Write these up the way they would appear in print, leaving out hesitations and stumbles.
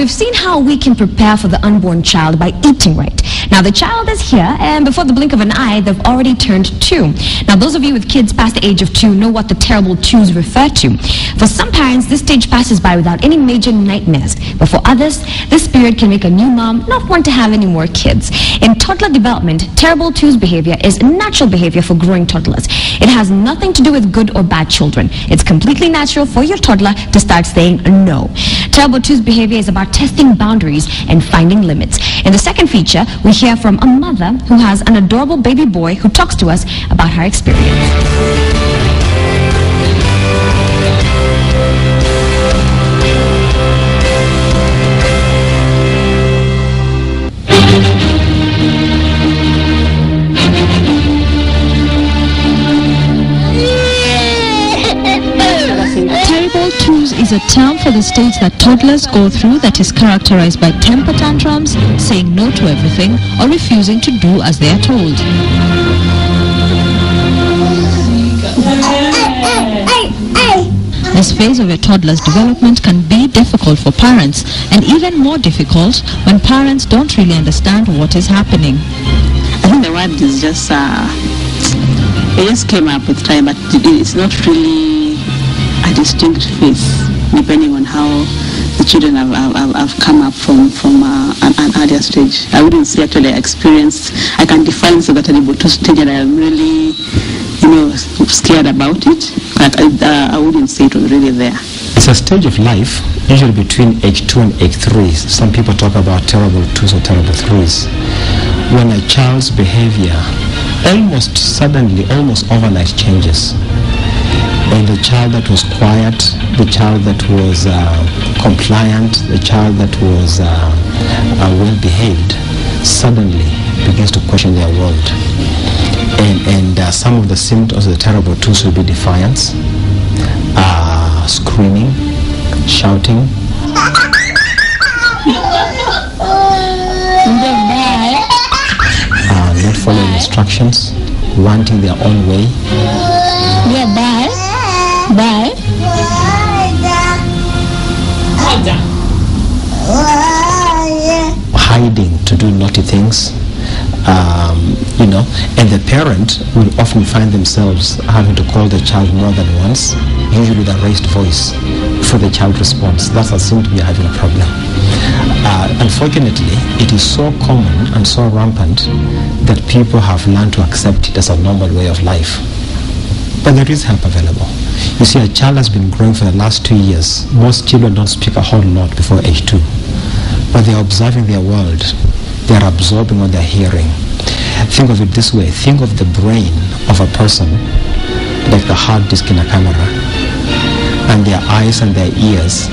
we've seen how we can prepare for the unborn child by eating right. Now, the child is here, and before the blink of an eye, they've already turned 2. Now, those of you with kids past the age of 2 know what the terrible 2s refer to. For some parents, this stage passes by without any major nightmares. But for others, this period can make a new mom not want to have any more kids. In toddler development, terrible 2s behavior is natural behavior for growing toddlers. It has nothing to do with good or bad children. It's completely natural for your toddler to start saying no. Terrible 2s behavior is about testing boundaries and finding limits. In the second feature, we hear from a mother who has an adorable baby boy who talks to us about her experience. Is a term for the stage that toddlers go through that is characterized by temper tantrums, saying no to everything, or refusing to do as they are told. This phase of a toddler's development can be difficult for parents, and even more difficult when parents don't really understand what is happening. I think the word is just, it just came up with time, but it's not really a distinct phase, depending on how the children have come up from an earlier stage. I wouldn't say actually I experienced, I can define so that I'm able to stage and I'm really, scared about it, but I wouldn't say it was really there. It's a stage of life, usually between age 2 and age 3. Some people talk about terrible 2s or terrible 3s. When a child's behavior almost suddenly, almost overnight changes. And the child that was quiet, the child that was compliant, the child that was well-behaved, suddenly begins to question their world. And some of the symptoms of the terrible 2s will be defiance, screaming, shouting, not following instructions, wanting their own way. Hiding to do naughty things, and the parent will often find themselves having to call the child more than once, usually with a raised voice, before the child responds. That's a symptom you're having a problem. Unfortunately, it is so common and so rampant that people have learned to accept it as a normal way of life. But there is help available. You see, a child has been growing for the last 2 years. Most children don't speak a whole lot before age 2. But they are observing their world. They are absorbing what they're hearing. Think of it this way. Think of the brain of a person like the hard disk in a camera. And their eyes and their ears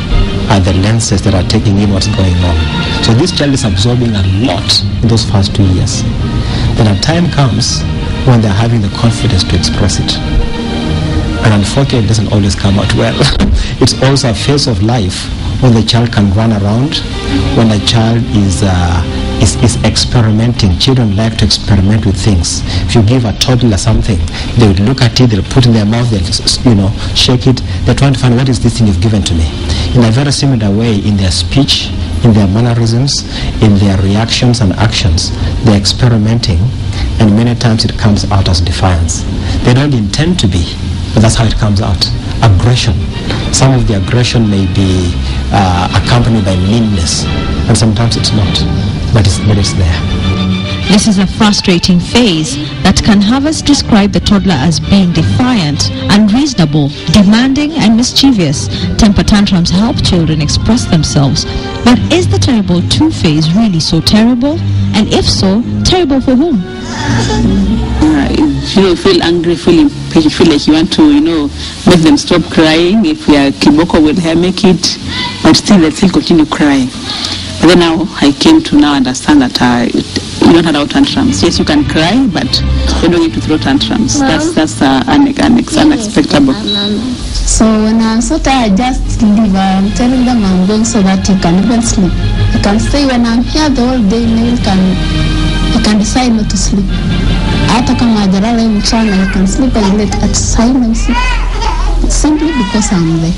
are the lenses that are taking in what's going on. So this child is absorbing a lot in those first 2 years. Then a time comes when they're having the confidence to express it. And unfortunately, it doesn't always come out well. It's also a phase of life when the child can run around, when a child is experimenting. Children like to experiment with things. If you give a toddler something, they would look at it, they'll put it in their mouth, they'll shake it. They're trying to find, what is this thing you've given to me? In a very similar way, in their speech, in their mannerisms, in their reactions and actions, they're experimenting, and many times it comes out as defiance. They don't intend to be, but that's how it comes out. Aggression. Some of the aggression may be accompanied by meanness, and sometimes it's not, but it's there. This is a frustrating phase that can have us describe the toddler as being defiant, unreasonable, demanding, and mischievous. Temper tantrums help children express themselves. But is the terrible 2 phase really so terrible? And if so, terrible for whom? You feel angry, feel impatient, feel like you want to, make them stop crying. If you are kiboko, will make it, but still they still continue crying. But then now I came to now understand that you don't allow tantrums. Yes, you can cry, but you don't need to throw tantrums. That's unexpected. So when I'm so tired, I just leave. I'm telling them I'm going so that you can even sleep. You can stay when I'm here the whole day. You can decide not to sleep. Hata kama hajalala mchana, you can sleep and let at silence simply because I'm there.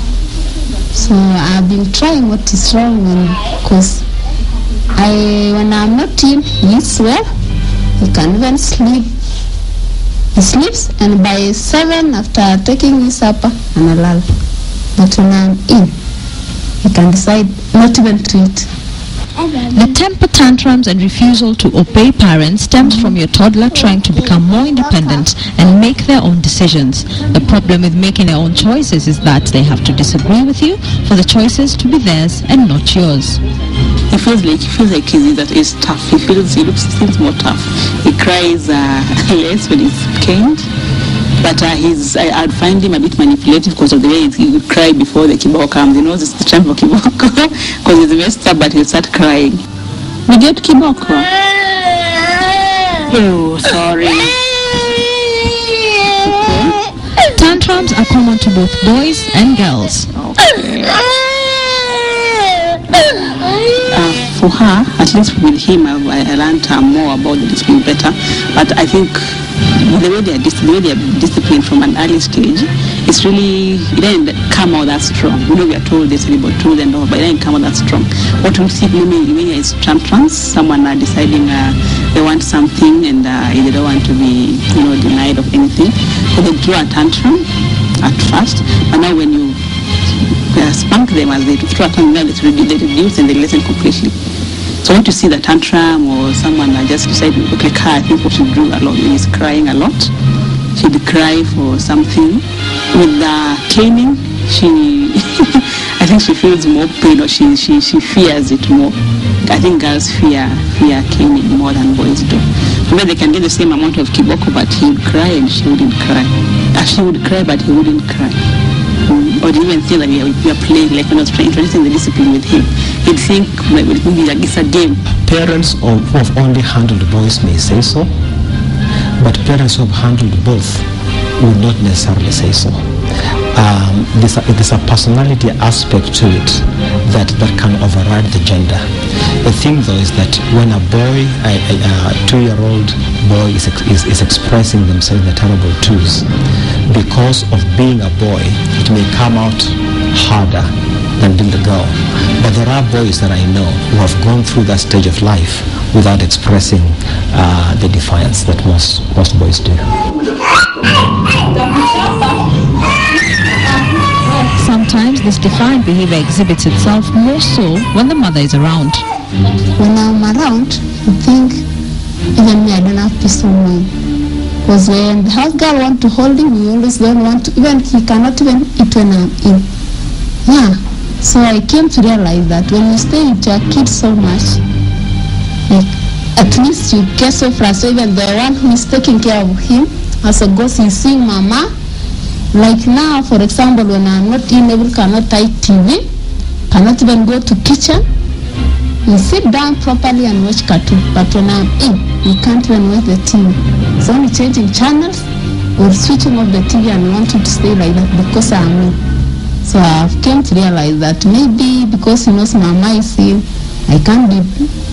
So I've been trying what is wrong, because when I'm not in, he eats well, he can even sleep. He sleeps, and by 7 after taking his supper, analala. But when I'm in, he can decide not even to eat. The temper tantrums and refusal to obey parents stems from your toddler trying to become more independent and make their own decisions. The problem with making their own choices is that they have to disagree with you for the choices to be theirs and not yours. He feels like he's tough. He seems more tough. He cries less when he's caned. But I'd find him a bit manipulative because of the way he would cry before the kiboko comes. He knows it's the time for kiboko because he's messed up, but he'll start crying. We get kiboko. Oh, sorry. Okay. Tantrums are common to both boys and girls. Okay. For her, at least with him, I learned more about the discipline better. But I think the way they are disciplined from an early stage, it didn't come out that strong. We are told this about truth and all, but it didn't come out that strong. What we see mainly is tantrums. Someone are deciding they want something and they don't want to be denied of anything. So they throw a tantrum at first, but now when you spank them as they throw a tantrum, they reduce and they listen completely. So when you see the tantrum or someone just decided, okay, I think what she do a lot is crying a lot. She'd cry for something. With the caning, I think she feels more pain, or she fears it more. I think girls fear caning more than boys do. Maybe they can get the same amount of kiboko, but he would cry and she wouldn't cry. She would cry, but he wouldn't cry. Or even think that we are playing, like when I was introducing the discipline with him, he'd think maybe it's a game. Parents who have only handled boys may say so, but parents who have handled both would not necessarily say so. There's a personality aspect to it that can override the gender. The thing though is that when a boy, a 2-year-old boy is expressing themselves in the terrible twos, because of being a boy, it may come out harder than being a girl. But there are boys that I know who have gone through that stage of life without expressing the defiance that most boys do. Sometimes this defiant behavior exhibits itself more so when the mother is around. When I'm around, I think even me, I don't have peace of mind. Because when the house girl wants to hold him, he always don't want to, he cannot even eat when I'm in. Yeah. So I came to realize that when you stay with your kids so much, at least you get so frustrated. Even the one who is taking care of him, as a ghost, he's seeing mama. Like now, for example, when I'm not in, cannot tie TV, cannot even go to kitchen. You sit down properly and watch cartoon. But when I'm in, you can't even watch the TV. It's only changing channels or switching off the TV and want to stay like that because I'm in. So I've came to realize that maybe because he knows mama is in, I can't be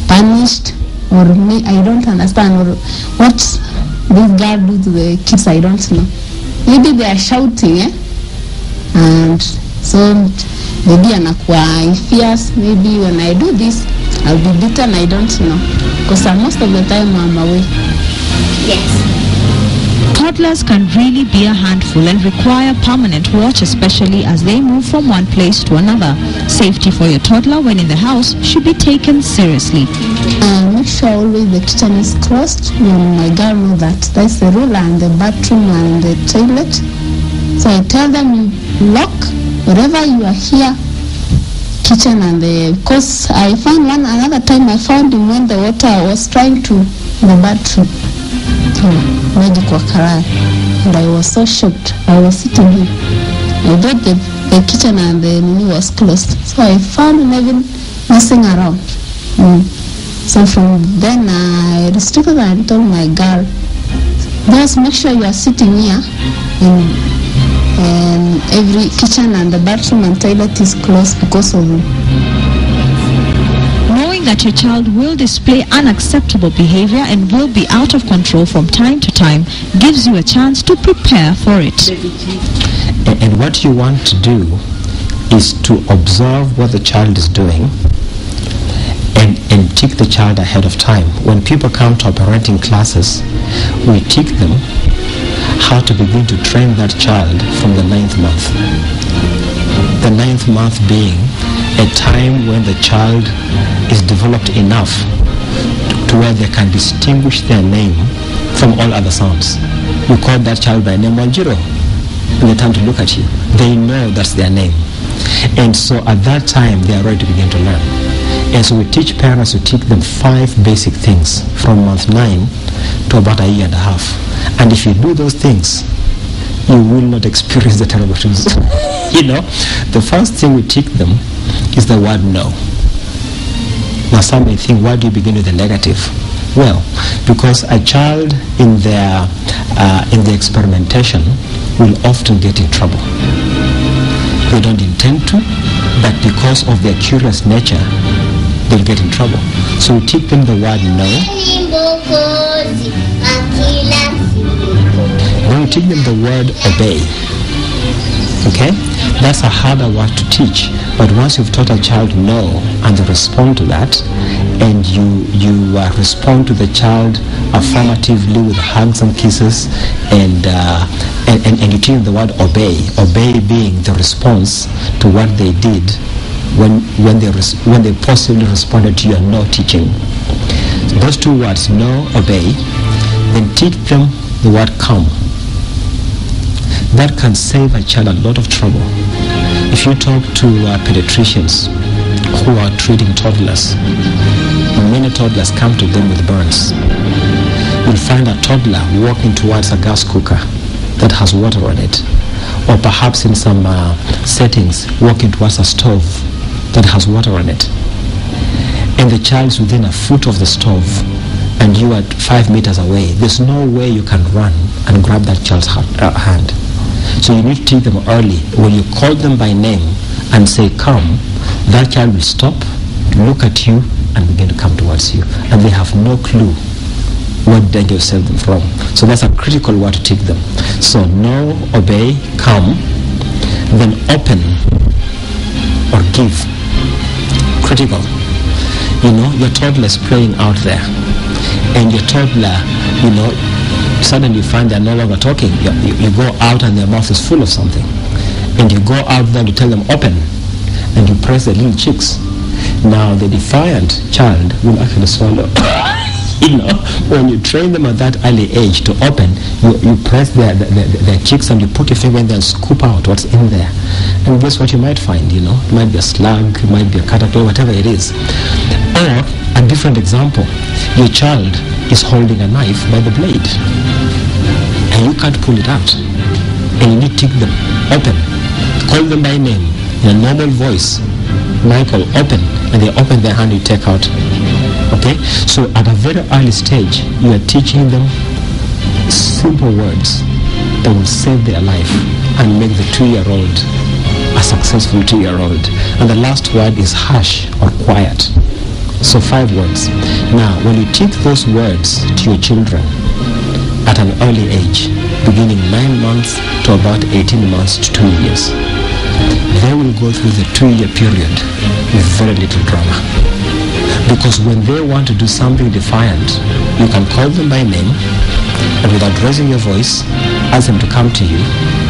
punished, or I don't understand, or what this girl do to the kids, I don't know. Maybe they are shouting, and so maybe anakuwa fierce. Maybe when I do this, I'll be beaten. I don't know, because most of the time I'm away. Yes. Toddlers can really be a handful and require permanent watch, especially as they move from one place to another. Safety for your toddler when in the house should be taken seriously. Make sure always the kitchen is closed. When my girl knows that that's the rule, and the bathroom and the toilet. So I tell them, you lock wherever you are here, kitchen and because I found another time I found him when the water was trying to the bathroom. And I was so shocked. I was sitting here. I thought the kitchen and the menu was closed. So I found him even messing around. So from then I restricted and told my girl, just make sure you are sitting here and every kitchen and the bathroom and toilet is closed because of you. Knowing that your child will display unacceptable behavior and will be out of control from time to time gives you a chance to prepare for it. And what you want to do is to observe what the child is doing and teach the child ahead of time. When people come to our parenting classes, we teach them how to begin to train that child from the 9th month. The 9th month being a time when the child is developed enough to where they can distinguish their name from all other sounds. You call that child by name Wanjiro, and they turn to look at you. They know that's their name. And so at that time, they are ready to begin to learn. And so we teach parents to teach them 5 basic things from month 9 to about a year and a half. And if you do those things, you will not experience the terrible things. You know, the first thing we teach them is the word no. Now some may think, why do you begin with the negative? Well, because a child in their experimentation will often get in trouble. They don't intend to, but because of their curious nature, they'll get in trouble. So we teach them the word no. Then we teach them the word obey. Okay? That's a harder word to teach. But once you've taught a child no, and they respond to that, and you respond to the child affirmatively with hugs and kisses, and you teach them the word obey. Obey being the response to what they did when they possibly responded to your no teaching. So those 2 words, no, obey. Then teach them the word come. That can save a child a lot of trouble. If you talk to pediatricians who are treating toddlers, many toddlers come to them with burns. You'll find a toddler walking towards a gas cooker that has water on it, or perhaps in some settings walking towards a stove that has water on it. And the child's within a foot of the stove and you are 5 meters away. There's no way you can run and grab that child's hand. So you need to teach them early. When you call them by name and say come, that child will stop, look at you, and begin to come towards you. And they have no clue what danger you save them from. So that's a critical word to teach them. So no, obey, come, then open or give. Critical. You know, your toddler is playing out there, and your toddler, you know, suddenly you find they're no longer talking. You go out and their mouth is full of something, and you go out there to tell them open, and you press their little cheeks. Now the defiant child will actually swallow. You know, when you train them at that early age to open, you press their cheeks and you put your finger in there and scoop out what's in there. And guess what you might find, you know? It might be a slug, it might be a caterpillar, whatever it is. Or, a different example, your child is holding a knife by the blade, and you can't pull it out. And you need to take them, open. Call them by name, in a normal voice. Michael, open. And they open their hand, you take out. Okay? So at a very early stage, you are teaching them simple words that will save their life and make the 2-year-old a successful 2-year-old. And the last word is hush or quiet. So 5 words. Now, when you teach those words to your children at an early age, beginning 9 months to about 18 months to 2 years, they will go through the 2-year period with very little drama. Because when they want to do something defiant, you can call them by name, and without raising your voice, ask them to come to you,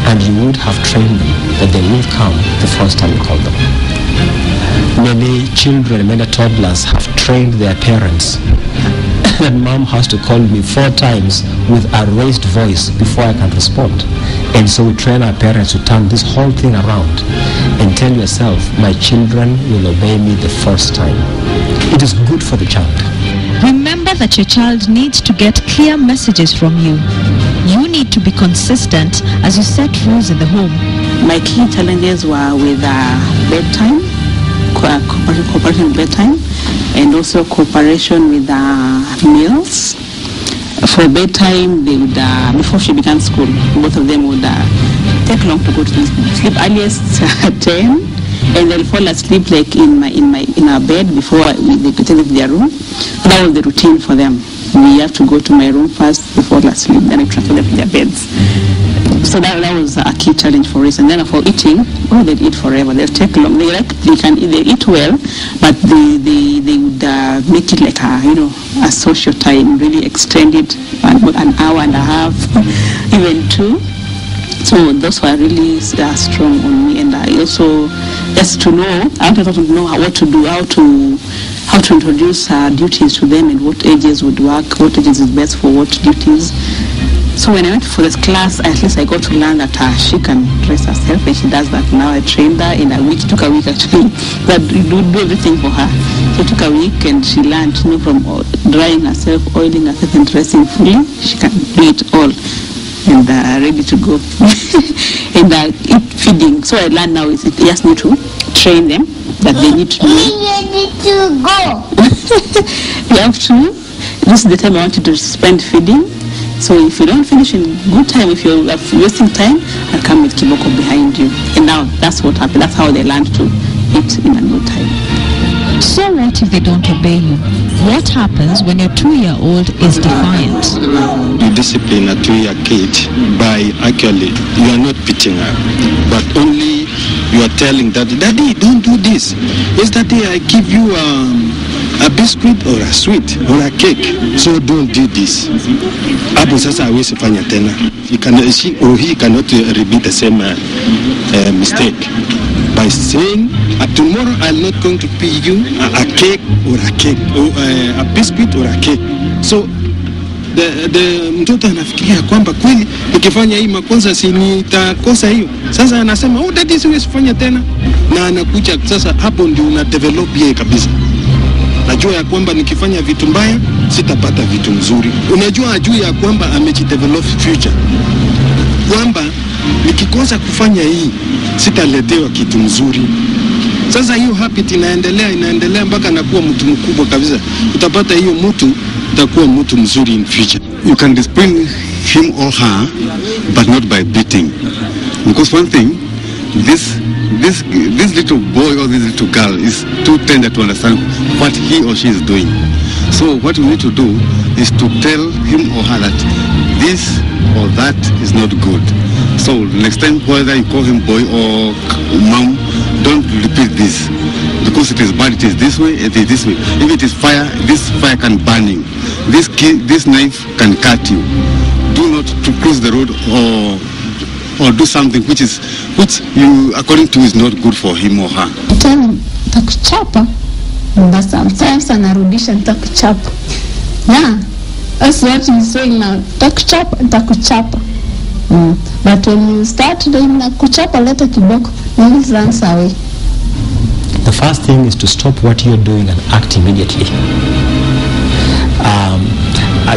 and you would have trained them that they will come the first time you call them. Many children, many toddlers have trained their parents that mom has to call me 4 times with a raised voice before I can respond. And so we train our parents to turn this whole thing around and tell yourself, my children will obey me the first time. It is good for the child. Remember that your child needs to get clear messages from you. You need to be consistent as you set rules in the home. My key challenges were with bedtime, cooperation with bedtime, and also cooperation with meals. For bedtime, they would, before she began school, both of them would take long to go to sleep. Earliest 10, and they'll fall asleep like in our bed before they get into their room. That was the routine for them. We have to go to my room first before they sleep, then I transfer them to their beds. So that was a key challenge for us. And then for eating, they'd eat forever. They'll take long. They eat well, but they would make it like a social time, really extend it an hour and a half, even 2. So those were really strong on me. And I also just to know, I wanted to know what to do, how to introduce duties to them, and what ages would work, what ages is best for what duties. So when I went for this class, at least I got to learn that she can dress herself, and she does that now. I trained her in a week. It took a week actually, but we do everything for her. So it took a week, and she learned from drying herself, oiling herself, and dressing fully. She can do it all, and ready to go. And eat feeding. So I learned now is it just need to train them that they need to know. You need to go. You have to. This is the time I want you to spend feeding. So if you don't finish in good time, if you're wasting time, I'll come with kiboko behind you. And now that's what happened. That's how they learned to eat in a good time. So what if they don't obey you? What happens when your 2-year-old is defiant? You discipline a 2-year kid by actually, you are not beating her, but only you are telling Daddy, Daddy, don't do this. Yes, Daddy, I give you a biscuit or a sweet or a cake, so don't do this. Abu sasa hawezi fanya tena. She or he cannot repeat the same mistake by saying, tomorrow I'm not going to pay you a cake or a biscuit or a cake. So the mtoto anafikiria kwamba kweli nikifanya hii makosa si nitakosa hiyo. Sasa anasema daddy siwezi fanya tena, na anakuja sasa. Hapo ndio una develop yeye kabisa. Najua ya kwamba nikifanya vitu mbaya sitapata vitu mzuri. Unajua ajui ya kwamba amejidevelop future, kwamba nikikosa kufanya hii sitaletewa kitu mzuri. Sasa hiyo habit inaendelea mpaka anakuwa mtu mkubwa kabisa. Utapata hiyo mtu utakuwa mtu mzuri in future. You can discipline him or her, but not by beating. Because one thing, this little boy or this little girl is too tender to understand what he or she is doing. So what you need to do is to tell him or her that this or that is not good. So next time, whether you call him boy or mom, don't repeat this, because it is bad. It is this way. It is this way. If it is fire, this fire can burn you. This knife can cut you. Do not to cross the road or do something which you according to is not good for him or her. Tell him takuchapa, but sometimes anarudisha takuchapa. Yeah, that's what he's saying now. Takuchapa. But when you start doing kuchapa leta kiboko, he will run away. The first thing is to stop what you're doing and act immediately.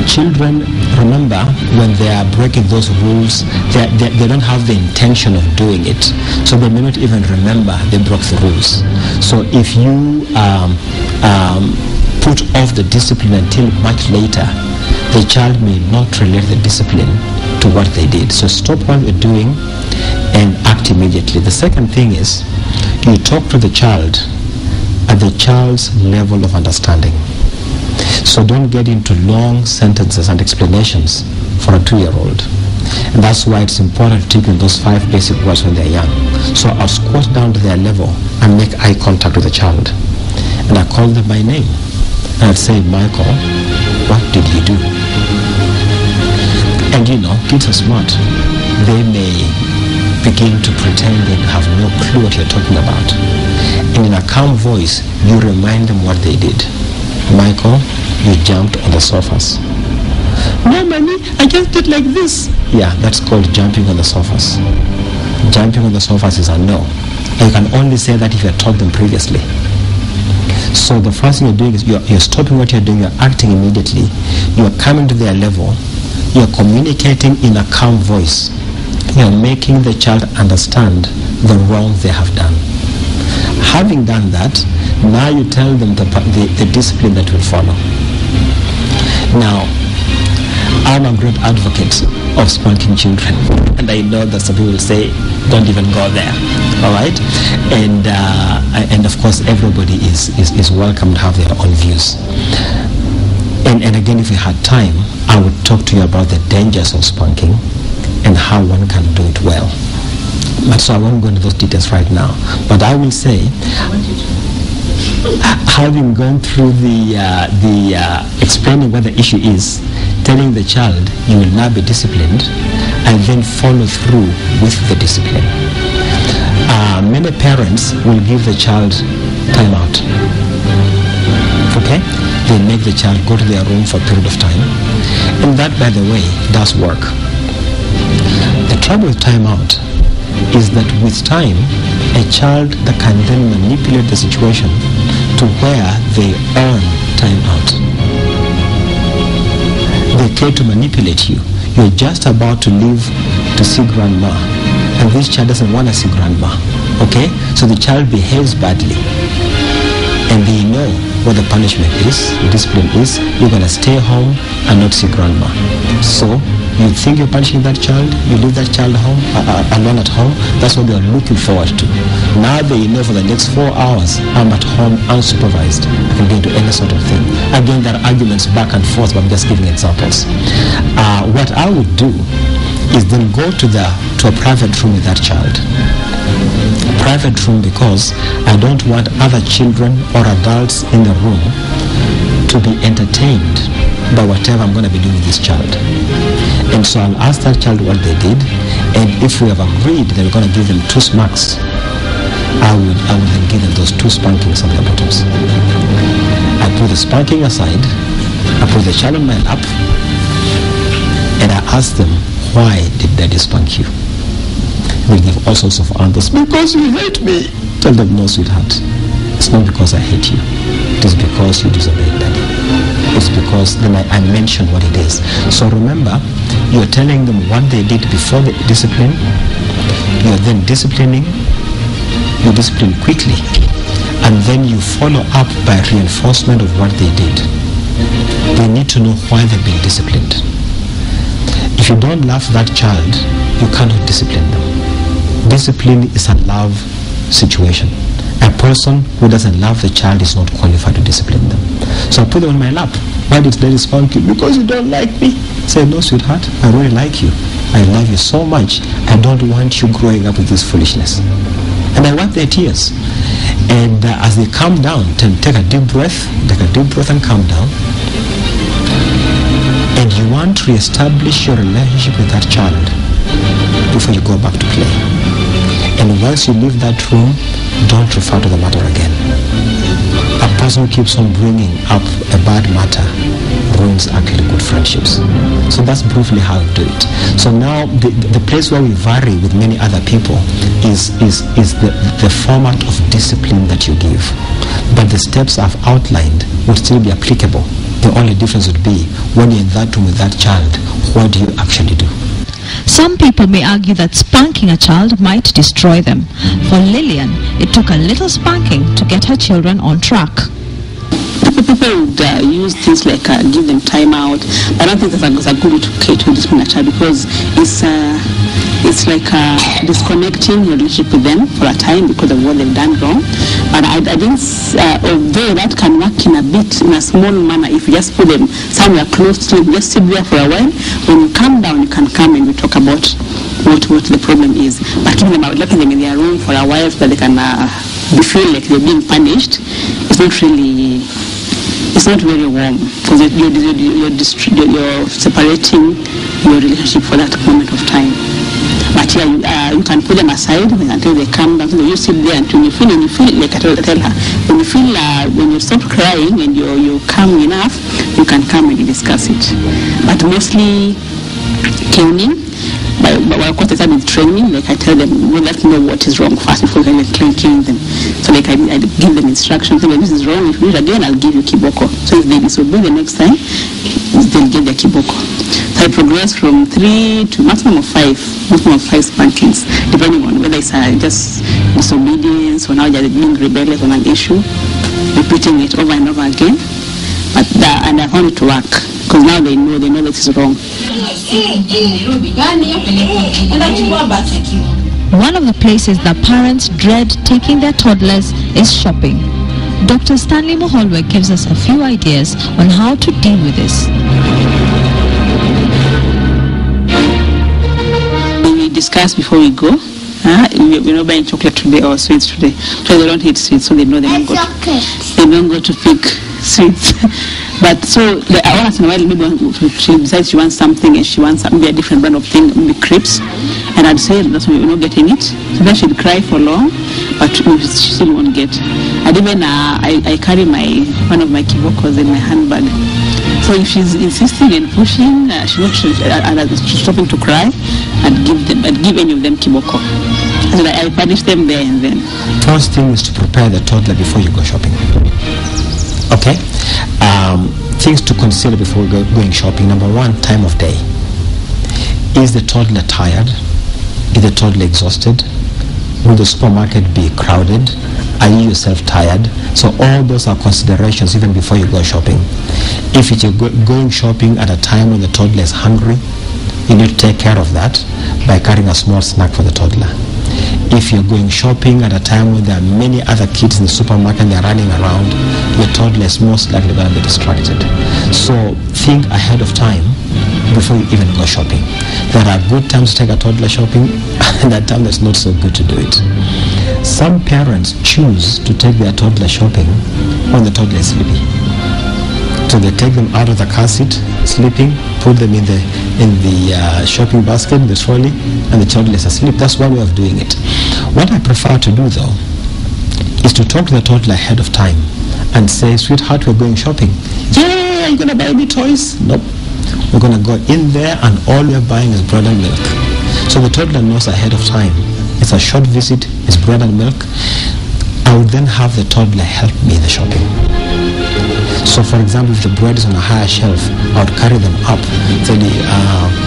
Children, remember, when they are breaking those rules, they don't have the intention of doing it. So they may not even remember they broke the rules. So if you put off the discipline until much later, the child may not relate the discipline to what they did. So stop what you're doing and act immediately. The second thing is you talk to the child at the child's level of understanding. So don't get into long sentences and explanations for a 2-year-old. And that's why it's important to teach them those 5 basic words when they're young. So I'll squat down to their level and make eye contact with the child. And I call them by name. And I'd say, Michael, what did you do? And kids are smart. They may begin to pretend they have no clue what you're talking about. And in a calm voice, you remind them what they did. Michael, you jumped on the sofas. No, Mommy, I just did like this. Yeah, that's called jumping on the sofas. Jumping on the sofas is a no. And you can only say that if you had taught them previously. So the first thing you're doing is you're stopping what you're doing, you're acting immediately. You're coming to their level. You're communicating in a calm voice. You're making the child understand the wrong they have done. Having done that, now you tell them the discipline that will follow. Now, I'm a great advocate of spanking children, and I know that some people will say, don't even go there, all right? And of course, everybody is welcome to have their own views. And again, if we had time, I would talk to you about the dangers of spanking and how one can do it well. But so I won't go into those details right now. But I will say, having gone through the explaining what the issue is, telling the child you will now be disciplined, and then follow through with the discipline. Many parents will give the child time out. Okay? They make the child go to their room for a period of time. And that, by the way, does work. The trouble with time out is that with time, a child that can then manipulate the situation to where they earn time out. They try to manipulate you. You're just about to leave to see grandma, and this child doesn't want to see grandma. Okay? So the child behaves badly. And they know what the punishment is, the discipline is. You're going to stay home and not see grandma. So you think you're punishing that child, you leave that child home, alone at home. That's what they're looking forward to. Now they know for the next 4 hours, I'm at home unsupervised. I can get into any sort of thing. Again, there are arguments back and forth, but I'm just giving examples. What I would do is then go to a private room with that child. Private room, because I don't want other children or adults in the room to be entertained by whatever I'm going to be doing with this child. And so I'll ask that child what they did, and if we have agreed that we're going to give them 2 smacks, I would then give them those 2 spankings on their bottoms. I put the spanking aside, I put the child on my lap, and I ask them, why did daddy spank you? They give all sorts of answers. Because you hate me. Tell them, no, sweetheart. It's not because I hate you. It is because you disobeyed daddy. It's because then I mentioned what it is. So remember, you're telling them what they did before the discipline. You're then disciplining. You discipline quickly. And then you follow up by reinforcement of what they did. They need to know why they're being disciplined. If you don't love that child, you cannot discipline them. Discipline is a love situation. A person who doesn't love the child is not qualified to discipline them. So I put them on my lap. Why did daddy spank you? Because you don't like me. Say, no, sweetheart, I really like you. I love you so much. I don't want you growing up with this foolishness. And I wipe their tears. And as they calm down, take a deep breath and calm down. And you want to reestablish your relationship with that child before you go back to play. And once you leave that room, don't refer to the matter again. A person who keeps on bringing up a bad matter ruins actually good friendships. So that's briefly how I do it. So now the place where we vary with many other people is the format of discipline that you give. But the steps I've outlined would still be applicable. The only difference would be when you're in that room with that child, what do you actually do? Some people may argue that spanking a child might destroy them. For Lillian, it took a little spanking to get her children on track. People would use things like give them time out. I don't think that's a good way to discipline a child, because it's like disconnecting your relationship with them for a time because of what they've done wrong. But I think although that can work in a small manner, if you just put them somewhere close to them, just sit there for a while. When you calm down, you can come and we talk about what the problem is. But keeping them out, locking them in their room for a while so that they can feel like they're being punished, it's not very warm, because you're separating your relationship for that moment of time. But yeah, you can put them aside until they calm down. So you sit there until you feel like I tell her, when you stop crying and you're calm enough, you can come and discuss it. But mostly caning. But of course, they start with training. Like I tell them, let me know what is wrong first before I cane them. So like I give them instructions. So this is wrong. If you do it again, I'll give you kiboko. So if they disobey the next time, they'll get their kiboko. So I progress from 3 to maximum of 5 spankings, depending on whether it's just disobedience or now they're being rebellious on an issue, repeating it over and over again. And I found it to work, because now they know that it's wrong. One of the places that parents dread taking their toddlers is shopping. Dr. Stanley Mukolwe gives us a few ideas on how to deal with this. discuss before we go. We're not buying chocolate today or sweets today. So they don't eat sweets, so they know they don't go to pick sweets. But so once in a while, maybe she decides she wants something and she wants maybe a different brand of thing, maybe crepes. And I'd say that's why we're not getting it. So then she'd cry for long, but she still won't get. And even I carry one of my kibokos in my handbag. So if she's insisting and pushing, she's stopping to cry, I'd give any of them kiboko. So I punish them there and then. First thing is to prepare the toddler before you go shopping. Okay? Things to consider before going shopping. Number one, time of day. Is the toddler tired? Is the toddler exhausted? Will the supermarket be crowded? Are you yourself tired? So all those are considerations even before you go shopping. If you're going shopping at a time when the toddler is hungry, you need to take care of that by carrying a small snack for the toddler. If you're going shopping at a time when there are many other kids in the supermarket and they're running around, your toddler is most likely going to be distracted. So think ahead of time before you even go shopping. There are good times to take a toddler shopping and at time that's not so good to do it. Some parents choose to take their toddler shopping when the toddler is sleepy. So they take them out of the car seat, sleeping, put them in the shopping basket, the trolley, and the toddler is asleep. That's one way of doing it. What I prefer to do, though, is to talk to the toddler ahead of time and say, sweetheart, we're going shopping. Yeah, you're going to buy me toys? Nope. We're going to go in there and all we're buying is bread and milk. So the toddler knows ahead of time. It's a short visit, it's bread and milk. I would then have the toddler help me in the shopping. So for example, if the bread is on a higher shelf, I would carry them up. Say,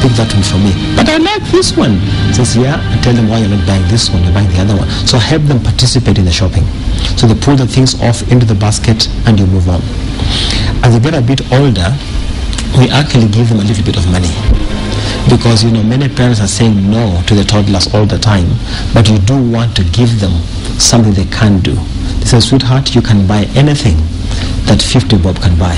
pick that one for me. But I like this one. Says, yeah, I tell them why you're not buying this one, you're buying the other one. So help them participate in the shopping. So they pull the things off into the basket and you move on. As they get a bit older, we actually give them a little bit of money. Because, many parents are saying no to the toddlers all the time, but you do want to give them something they can do. They say, sweetheart, you can buy anything that 50 bob can buy.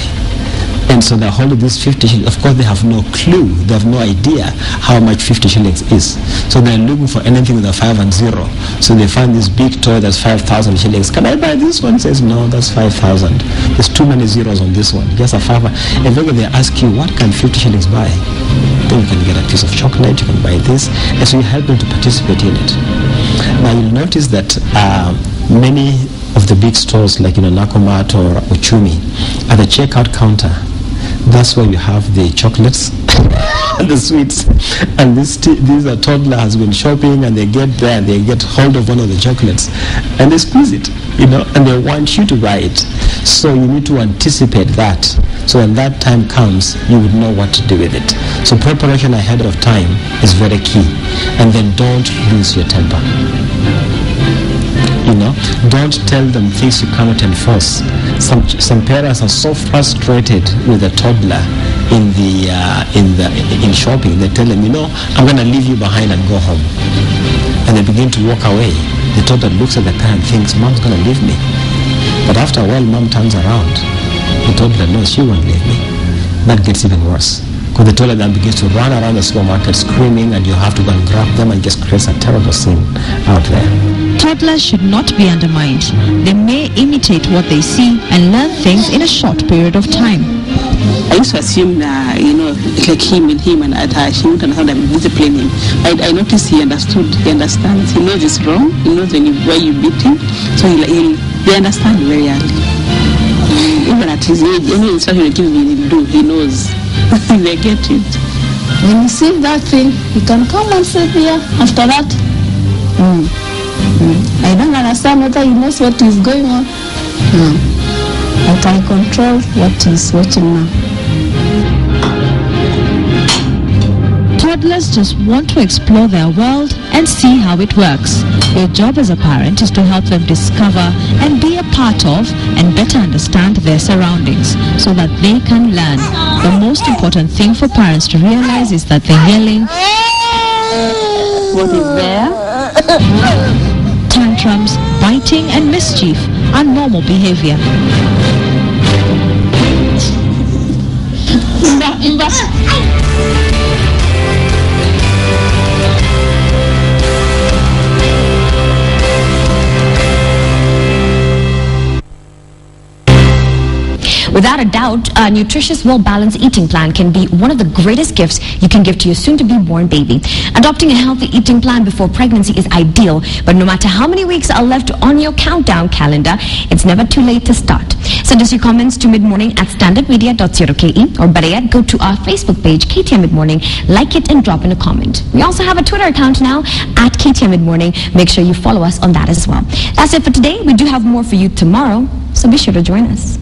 And so they're holding this 50 shillings. Of course, they have no clue. They have no idea how much 50 shillings is. So they're looking for anything with a 5 and 0. So they find this big toy that's 5,000 shillings. Can I buy this one? Says, no, that's 5,000. There's too many zeros on this one. Just a 5. And then they ask you, what can 50 shillings buy? Then you can get a piece of chocolate, you can buy this. And so you help them to participate in it. Now you'll notice that many of the big stores like Nakumat or Uchumi, at the checkout counter, that's where you have the chocolates and the sweets. And this toddler has been shopping and they get there and they get hold of one of the chocolates and they squeeze it, and they want you to buy it. So you need to anticipate that. So when that time comes, you would know what to do with it. So preparation ahead of time is very key. And then don't lose your temper. Don't tell them things you cannot enforce. Some parents are so frustrated with a toddler in shopping. They tell them, I'm going to leave you behind and go home. And they begin to walk away. The toddler looks at the parent and thinks, mom's going to leave me. But after a while, mom turns around. The toddler knows she won't leave me. That gets even worse. Because the toddler then begins to run around the supermarket screaming and you have to go and grab them and just create a terrible scene out there. Toddlers should not be undermined. They may imitate what they see and learn things in a short period of time. I used to assume that, like him and at her, she wouldn't understand I'm disciplining. I noticed he understood, he understands. He knows it's wrong, he knows why you beat him. So they understand very early. Even at his age, any instruction you give me, he'll do, he knows. They get it. When you see that thing, you can come and sit here. After that, I don't understand whether he knows what is going on. But I control what he's watching now. Toddlers just want to explore their world and see how it works. Your job as a parent is to help them discover and be a part of and better understand their surroundings so that they can learn. The most important thing for parents to realize is that the yelling, what is there? Tantrums, biting and mischief are normal behavior. Without a doubt, a nutritious, well-balanced eating plan can be one of the greatest gifts you can give to your soon-to-be-born baby. Adopting a healthy eating plan before pregnancy is ideal, but no matter how many weeks are left on your countdown calendar, it's never too late to start. Send us your comments to midmorning@standardmedia.co.ke, or better yet, go to our Facebook page, KTM Midmorning, like it and drop in a comment. We also have a Twitter account now, @KTM Midmorning. Make sure you follow us on that as well. That's it for today. We do have more for you tomorrow, so be sure to join us.